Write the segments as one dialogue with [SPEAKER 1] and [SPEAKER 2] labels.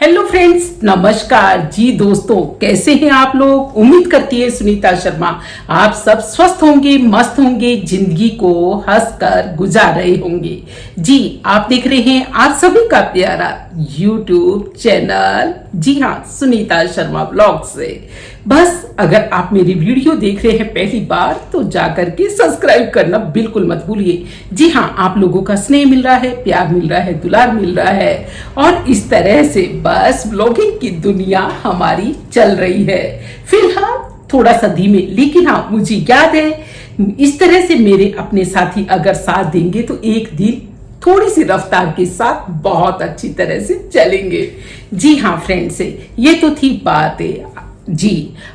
[SPEAKER 1] Hello friends, नमस्कार जी दोस्तों, कैसे हैं आप लोग। उम्मीद करती है सुनीता शर्मा आप सब स्वस्थ होंगे, मस्त होंगे, जिंदगी को हंसकर गुजार रहे होंगे। जी आप देख रहे हैं आप सभी का प्यारा यूट्यूब चैनल, जी हाँ, सुनीता शर्मा ब्लॉग से। बस अगर आप मेरी वीडियो देख रहे हैं पहली बार तो जाकर के सब्सक्राइब करना बिल्कुल मत भूलिए। जी हाँ, आप लोगों का स्नेह मिल रहा है, प्यार मिल रहा है, दुलार मिल रहा है और इस तरह से बस ब्लॉगिंग की दुनिया हमारी चल रही है। फिलहाल थोड़ा सा धीमे, लेकिन हाँ मुझे याद है इस तरह से मेरे अपने साथी अगर साथ देंगे तो एक दिन थोड़ी सी रफ्तार के साथ बहुत अच्छी तरह से चलेंगे। जी हाँ फ्रेंड्स, ये तो थी बात है। जी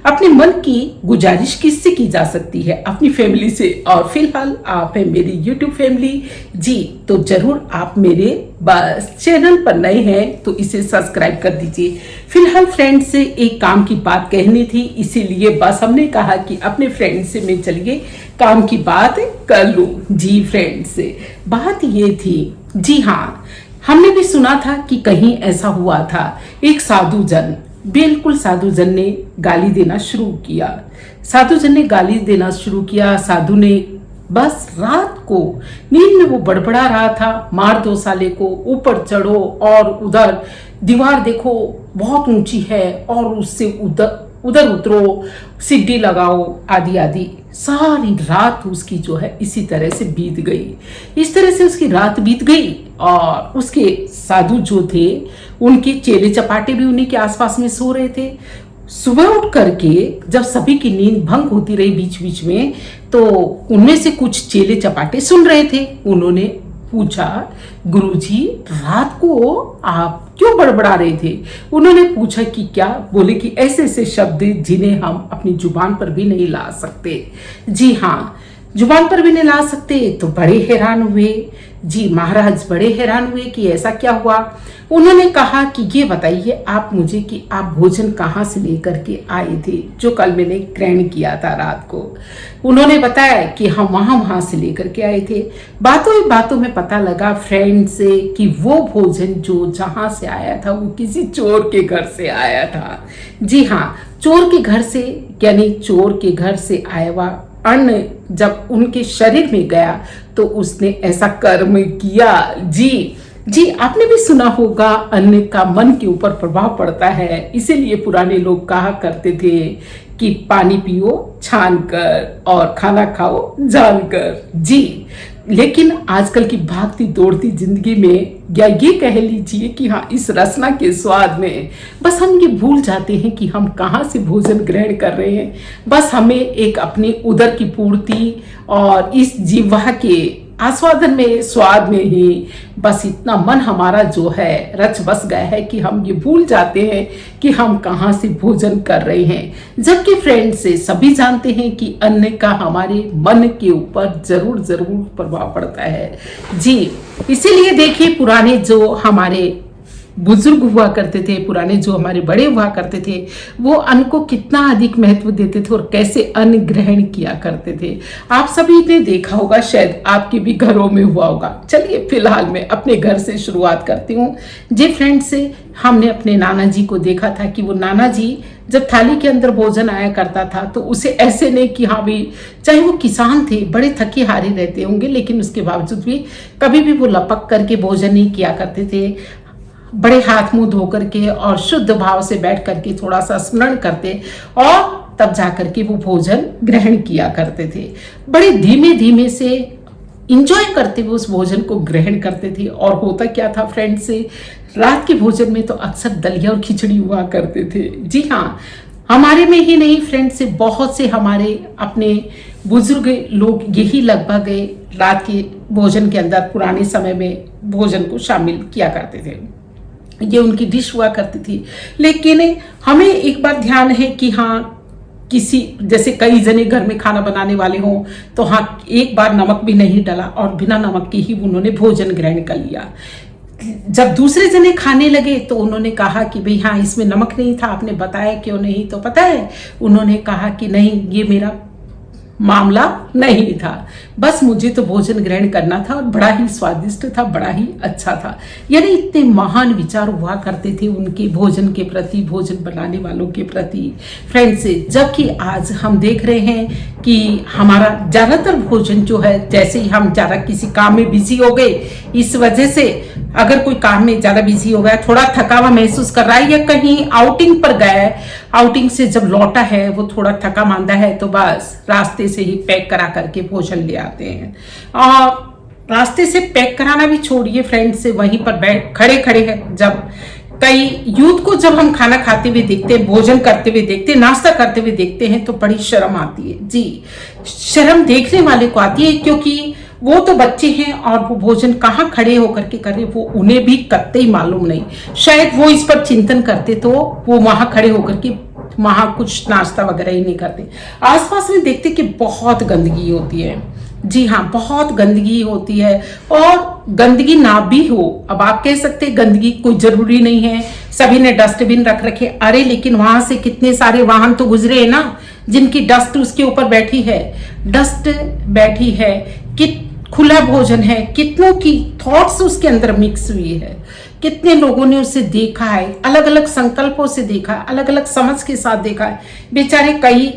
[SPEAKER 1] अपने मन की गुजारिश किससे की जा सकती है? अपनी फैमिली से। और फिलहाल आप है मेरी यूट्यूब फैमिली, जी तो जरूर आप मेरे बस चैनल पर नए हैं तो इसे सब्सक्राइब कर दीजिए। फिलहाल फ्रेंड से एक काम की बात कहनी थी, इसीलिए बस हमने कहा कि अपने फ्रेंड से मैं चलिए काम की बात कर लूं। जी फ्रेंड से बात ये थी, जी हाँ, हमने भी सुना था कि कहीं ऐसा हुआ था, एक साधु जन, बिल्कुल साधु जन ने गाली देना शुरू किया। साधु जन ने गाली देना शुरू किया। साधु ने बस रात को नींद में वो बड़बड़ा रहा था, मार दो साले को, ऊपर चढ़ो और उधर दीवार देखो बहुत ऊंची है और उससे उधर उधर उतरो, सीढ़ी लगाओ, आदि आदि। सारी रात उसकी जो है इसी तरह से बीत गई। इस तरह से उसकी रात बीत गई और उसके साधु जो थे उनके चेले चपाटे भी उन्हीं के आसपास में सो रहे थे। सुबह उठ करके जब सभी की नींद भंग होती रही बीच बीच में, तो उनमें से कुछ चेले चपाटे सुन रहे थे। उन्होंने पूछा, गुरुजी रात को आप क्यों बड़बड़ा रहे थे? उन्होंने पूछा कि क्या? बोले कि ऐसे ऐसे शब्द जिन्हें हम अपनी जुबान पर भी नहीं ला सकते। जी हाँ, जुबान पर भी नहीं ला सकते। तो बड़े हैरान हुए। जी महाराज बड़े हैरान हुए कि ऐसा क्या हुआ। उन्होंने कहा कि ये बताइए आप मुझे कि आप भोजन कहाँ से लेकर के आए थे जो कल मैंने ग्रहण किया था रात को। उन्होंने बताया कि हम वहां से लेकर के आए थे। बातों ही बातों में पता लगा फ्रेंड से कि वो भोजन जो जहां से आया था वो किसी चोर के घर से आया था। जी हाँ, चोर के घर से, यानी चोर के घर से आया हुआ अन्न जब उनके शरीर में गया तो उसने ऐसा कर्म किया। जी आपने भी सुना होगा, अन्न का मन के ऊपर प्रभाव पड़ता है। इसीलिए पुराने लोग कहा करते थे कि पानी पियो छान कर और खाना खाओ जान कर। जी लेकिन आजकल की भागती दौड़ती जिंदगी में, या ये कह लीजिए कि हाँ इस रसना के स्वाद में बस हम ये भूल जाते हैं कि हम कहाँ से भोजन ग्रहण कर रहे हैं। बस हमें एक अपनी उदर की पूर्ति और इस जीवा के आस्वादन में, स्वाद में ही बस इतना मन हमारा जो है रच बस गया है कि हम ये भूल जाते हैं कि हम कहाँ से भोजन कर रहे हैं। जबकि फ्रेंड से सभी जानते हैं कि अन्न का हमारे मन के ऊपर जरूर जरूर प्रभाव पड़ता है। जी इसीलिए देखिए, पुराने जो हमारे बुजुर्ग हुआ करते थे, पुराने जो हमारे बड़े हुआ करते थे, वो अन्न को कितना अधिक महत्व देते थे और कैसे अन्न ग्रहण किया करते थे। आप सभी ने देखा होगा, शायद आपके भी घरों में हुआ होगा। चलिए फिलहाल मैं अपने घर से शुरुआत करती हूँ। जी फ्रेंड से हमने अपने नाना जी को देखा था कि वो नाना जी जब थाली के अंदर भोजन आया करता था तो उसे ऐसे नहीं कि हाँ भी, चाहे वो किसान थे, बड़े थके हारे रहते होंगे, लेकिन उसके बावजूद भी कभी भी वो लपक करके भोजन नहीं किया करते थे। बड़े हाथ मुंह धो करके और शुद्ध भाव से बैठ करके थोड़ा सा स्मरण करते और तब जाकर के वो भोजन ग्रहण किया करते थे। बड़े धीमे धीमे से इंजॉय करते हुए उस भोजन को ग्रहण करते थे। और होता क्या था फ्रेंड से, रात के भोजन में तो अक्सर दलिया और खिचड़ी हुआ करते थे। जी हाँ, हमारे में ही नहीं फ्रेंड से, बहुत से हमारे अपने बुजुर्ग लोग यही लगभग रात के भोजन के अंदर पुराने समय में भोजन को शामिल किया करते थे। ये उनकी डिश हुआ करती थी। लेकिन हमें एक बार ध्यान है कि हाँ, किसी जैसे कई जने घर में खाना बनाने वाले हों तो हाँ एक बार नमक भी नहीं डाला और बिना नमक के ही उन्होंने भोजन ग्रहण कर लिया। जब दूसरे जने खाने लगे तो उन्होंने कहा कि भाई हाँ इसमें नमक नहीं था, आपने बताया क्यों नहीं? तो पता है उन्होंने कहा कि नहीं, ये मेरा मामला नहीं था। बस मुझे तो भोजन ग्रहण करना था और बड़ा ही स्वादिष्ट था, बड़ा ही अच्छा था। यानी इतने महान विचार हुआ करते थे उनके भोजन के प्रति, भोजन बनाने वालों के प्रति फ्रेंड्स। जबकि आज हम देख रहे हैं कि हमारा ज़्यादातर भोजन जो है, जैसे ही हम ज़्यादा किसी काम में बिजी हो गए, इस वजह से अगर कोई काम में ज़्यादा बिजी हो गया, थोड़ा थका हुआ महसूस कर रहा है या कहीं आउटिंग पर गया है, आउटिंग से जब लौटा है वो थोड़ा थका मांदा है, तो बस रास्ते से ही पैक करा करके भोजन ले आते हैं। और रास्ते से पैक कराना भी छोड़िए फ्रेंड्स, से वहीं पर बैठ खड़े खड़े हैं। जब कई यूथ को जब हम खाना खाते हुए देखते हैं, भोजन करते हुए देखते हैं, नाश्ता करते हुए देखते हैं, तो बड़ी शर्म आती है। जी, शर्म देखने वाले को आती है, क्योंकि वो तो बच्चे हैं और वो भोजन कहाँ खड़े होकर के कर रहे, वो उन्हें भी कतई मालूम नहीं। शायद वो इस पर चिंतन करते तो वो वहां खड़े होकर के वहां कुछ नाश्ता वगैरह ही नहीं करते। आसपास में देखते कि बहुत गंदगी होती है। जी हाँ, बहुत गंदगी होती है। और गंदगी ना भी हो, अब आप कह सकते हैं गंदगी कोई जरूरी नहीं है, सभी ने डस्टबिन रख रखे। अरे लेकिन वहां से कितने सारे वाहन तो गुजरे हैं ना, जिनकी डस्ट उसके ऊपर बैठी है, डस्ट बैठी है, कि खुला भोजन है, कितनों की थॉट्स उसके अंदर मिक्स हुई है, कितने लोगों ने उसे देखा है, अलग अलग संकल्पों से देखा है, अलग अलग समझ के साथ देखा है। बेचारे कई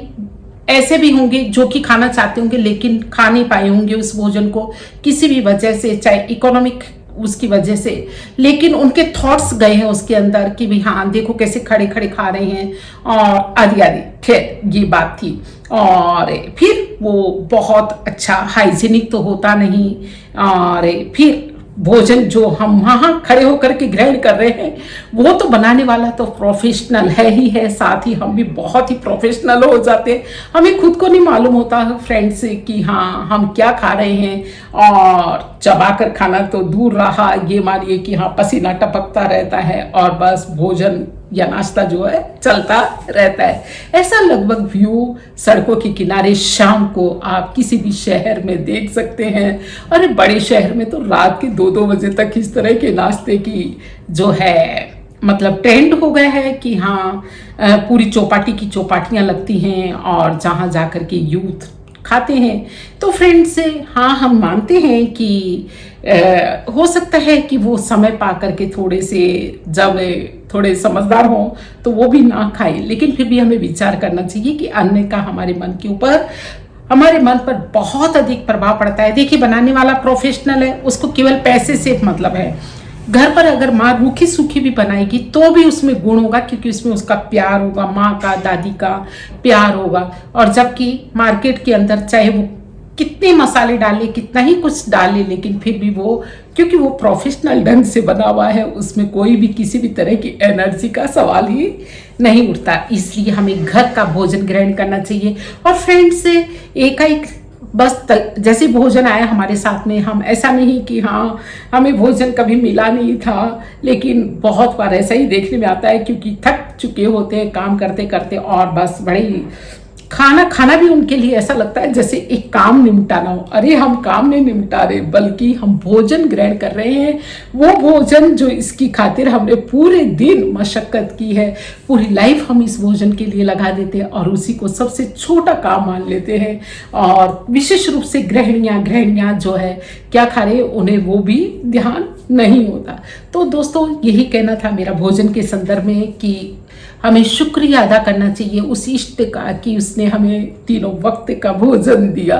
[SPEAKER 1] ऐसे भी होंगे जो कि खाना चाहते होंगे लेकिन खा नहीं पाए होंगे उस भोजन को, किसी भी वजह से, चाहे इकोनॉमिक उसकी वजह से, लेकिन उनके थॉट्स गए हैं उसके अंदर कि भी हाँ देखो कैसे खड़े खड़े खा रहे हैं और आदि आदि। खैर ये बात थी। और फिर वो बहुत अच्छा हाइजीनिक तो होता नहीं। और फिर भोजन जो हम वहाँ खड़े होकर के ग्रहण कर रहे हैं, वो तो बनाने वाला तो प्रोफेशनल है ही है, साथ ही हम भी बहुत ही प्रोफेशनल हो जाते हैं। हमें खुद को नहीं मालूम होता फ्रेंड्स कि हाँ हम क्या खा रहे हैं। और चबाकर खाना तो दूर रहा, ये मानिए कि हाँ पसीना टपकता रहता है और बस भोजन या नाश्ता जो है चलता रहता है। ऐसा लगभग व्यू सड़कों के किनारे शाम को आप किसी भी शहर में देख सकते हैं। अरे बड़े शहर में तो रात के 2-2 बजे तक इस तरह के नाश्ते की जो है मतलब ट्रेंड हो गया है कि हाँ पूरी चौपाटी की चौपाटियां लगती हैं और जहाँ जाकर के यूथ खाते हैं। तो फ्रेंड्स हाँ हम मानते हैं कि हो सकता है कि वो समय पा करके थोड़े से जब थोड़े समझदार हों तो वो भी ना खाए, लेकिन फिर भी हमें विचार करना चाहिए कि अन्न का हमारे मन के ऊपर, हमारे मन पर बहुत अधिक प्रभाव पड़ता है। देखिए बनाने वाला प्रोफेशनल है, उसको केवल पैसे से मतलब है। घर पर अगर माँ रूखी सूखी भी बनाएगी तो भी उसमें गुण होगा, क्योंकि उसमें उसका प्यार होगा, माँ का दादी का प्यार होगा। और जबकि मार्केट के अंदर चाहे वो कितने मसाले डाले, कितना ही कुछ डाले, लेकिन फिर भी वो, क्योंकि वो प्रोफेशनल ढंग से बना हुआ है, उसमें कोई भी किसी भी तरह की एनर्जी का सवाल ही नहीं उठता। इसलिए हमें घर का भोजन ग्रहण करना चाहिए। और फ्रेंड्स एक बस जैसे भोजन आया हमारे साथ में, हम ऐसा नहीं कि हाँ हमें भोजन कभी मिला नहीं था, लेकिन बहुत बार ऐसा ही देखने में आता है, क्योंकि थक चुके होते हैं काम करते करते और बस बड़े खाना भी उनके लिए ऐसा लगता है जैसे एक काम निपटाना हो। अरे हम काम नहीं निपटा रहे, बल्कि हम भोजन ग्रहण कर रहे हैं। वो भोजन जो इसकी खातिर हमने पूरे दिन मशक्कत की है, पूरी लाइफ हम इस भोजन के लिए लगा देते हैं और उसी को सबसे छोटा काम मान लेते हैं। और विशेष रूप से गृहिणियाँ जो है क्या खा रहे, उन्हें वो भी ध्यान नहीं होता। तो दोस्तों यही कहना था मेरा भोजन के संदर्भ में कि हमें शुक्रिया अदा करना चाहिए उस इष्ट का कि उसने हमें तीनों वक्त का भोजन दिया।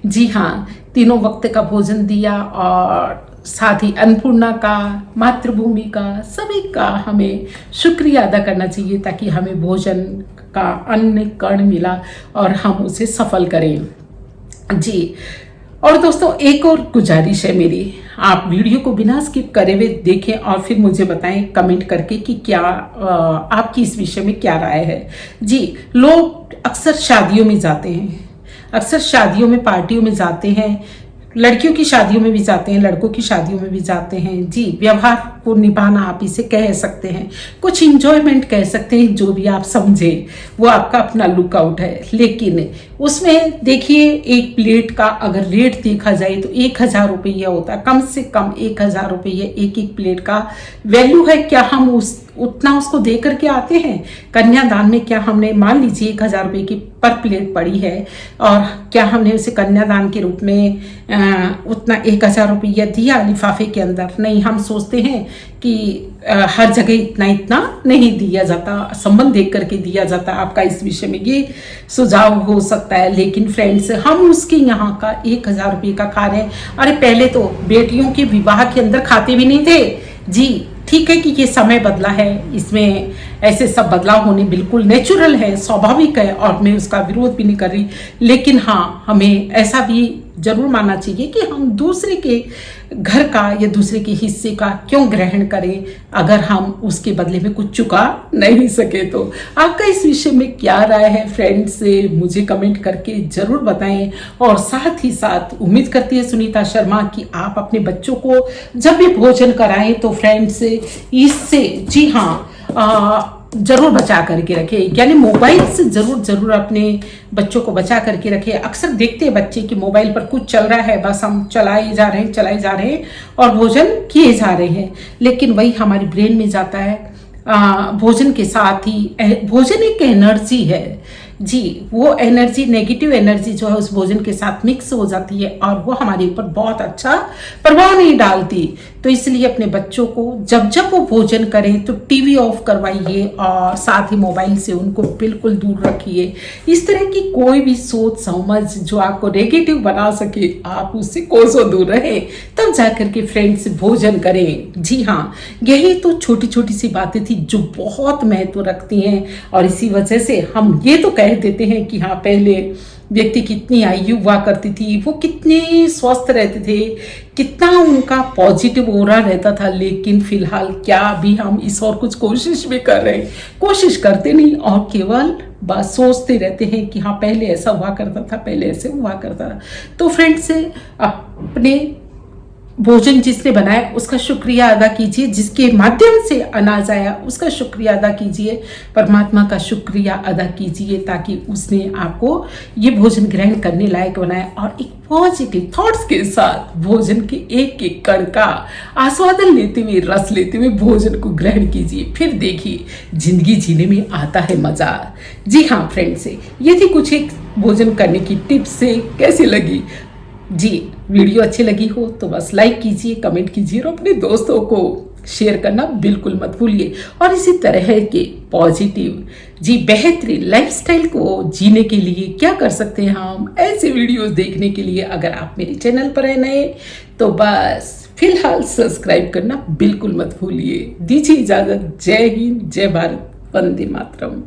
[SPEAKER 1] जी हाँ, तीनों वक्त का भोजन दिया और साथ ही अन्नपूर्णा का, मातृभूमि का, सभी का हमें शुक्रिया अदा करना चाहिए, ताकि हमें भोजन का अन्न कण मिला और हम उसे सफल करें। जी, और दोस्तों एक और गुजारिश है मेरी, आप वीडियो को बिना स्किप करे हुए देखें और फिर मुझे बताएं कमेंट करके कि क्या आपकी इस विषय में क्या राय है। जी, लोग अक्सर शादियों में जाते हैं, अक्सर शादियों में पार्टियों में जाते हैं, लड़कियों की शादियों में भी जाते हैं, लड़कों की शादियों में भी जाते हैं। जी, व्यवहार को निभाना आप इसे कह सकते हैं, कुछ इंजॉयमेंट कह सकते हैं, जो भी आप समझे वो आपका अपना लुकआउट है। लेकिन उसमें देखिए एक प्लेट का अगर रेट देखा जाए तो 1000 रुपये होता है, कम से कम 1000 रुपये एक एक प्लेट का वैल्यू है। क्या हम उतना उसको दे करके आते हैं। कन्यादान में क्या हमने, मान लीजिए 1,000 रुपये की पर प्लेट पड़ी है और क्या हमने उसे कन्यादान के रूप में उतना 1,000 रुपया दिया लिफाफे के अंदर? नहीं, हम सोचते हैं कि हर जगह इतना इतना नहीं दिया जाता, संबंध देख करके दिया जाता। आपका इस विषय में ये सुझाव हो सकता है। लेकिन फ्रेंड्स, हम उसके यहाँ का 1,000 रुपये का खा रहे हैं। अरे पहले तो बेटियों के विवाह के अंदर खाते भी नहीं थे जी। ठीक है कि ये समय बदला है, इसमें ऐसे सब बदलाव होने बिल्कुल नेचुरल है, स्वाभाविक है, और मैं उसका विरोध भी नहीं कर रही। लेकिन हाँ, हमें ऐसा भी जरूर मानना चाहिए कि हम दूसरे के घर का या दूसरे के हिस्से का क्यों ग्रहण करें अगर हम उसके बदले में कुछ चुका नहीं सके तो। आपका इस विषय में क्या राय है फ्रेंड्स, मुझे कमेंट करके जरूर बताएं। और साथ ही साथ उम्मीद करती है सुनीता शर्मा कि आप अपने बच्चों को जब भी भोजन कराएं तो फ्रेंड्स इससे, जी हाँ, जरूर बचा करके रखें, यानी मोबाइल से जरूर अपने बच्चों को बचा करके रखें। अक्सर देखते हैं बच्चे कि मोबाइल पर कुछ चल रहा है, बस हम चलाए जा रहे हैं और भोजन किए जा रहे हैं, लेकिन वही हमारी ब्रेन में जाता है। भोजन के साथ ही भोजन एक एनर्जी है जी, वो एनर्जी, नेगेटिव एनर्जी जो है उस भोजन के साथ मिक्स हो जाती है और वो हमारे ऊपर बहुत अच्छा प्रभाव नहीं डालती। तो इसलिए अपने बच्चों को जब जब वो भोजन करें तो टीवी ऑफ करवाइए और साथ ही मोबाइल से उनको बिल्कुल दूर रखिए। इस तरह की कोई भी सोच समझ जो आपको नेगेटिव बना सके, आप उससे कोसों दूर रहें, तब जाकर के फ्रेंड्स भोजन करें। जी हाँ, यही तो छोटी छोटी सी बातें थी जो बहुत महत्व रखती हैं। और इसी वजह से हम ये तो कह देते हैं कि हाँ, पहले व्यक्ति कितनी आयु हुआ करती थी, वो कितने स्वस्थ रहते थे, कितना उनका पॉजिटिव ऑरा रहता था। लेकिन फिलहाल क्या अभी हम इस और कुछ कोशिश भी कर रहे हैं? कोशिश करते नहीं और केवल बस सोचते रहते हैं कि हाँ पहले ऐसा हुआ करता था, पहले ऐसे हुआ करता था। तो फ्रेंड्स, अपने भोजन जिसने बनाया उसका शुक्रिया अदा कीजिए, जिसके माध्यम से अनाज आया उसका शुक्रिया अदा कीजिए, परमात्मा का शुक्रिया अदा कीजिए, ताकि उसने आपको ये भोजन ग्रहण करने लायक बनाया। और एक पॉजिटिव थॉट्स के साथ भोजन के एक एक कण का आस्वादन लेते हुए, रस लेते हुए भोजन को ग्रहण कीजिए। फिर देखिए जिंदगी जीने में आता है मजा। जी हाँ फ्रेंड्स, ये थी कुछ एक भोजन करने की टिप्स। से कैसी लगी जी? वीडियो अच्छी लगी हो तो बस लाइक कीजिए, कमेंट कीजिए और अपने दोस्तों को शेयर करना बिल्कुल मत भूलिए। और इसी तरह के पॉजिटिव जी बेहतरीन लाइफस्टाइल को जीने के लिए क्या कर सकते हैं हम, ऐसे वीडियोस देखने के लिए अगर आप मेरे चैनल पर हैं नए तो बस फिलहाल सब्सक्राइब करना बिल्कुल मत भूलिए। दीजिए इजाजत। जय हिंद, जय भारत, वंदे मातरम।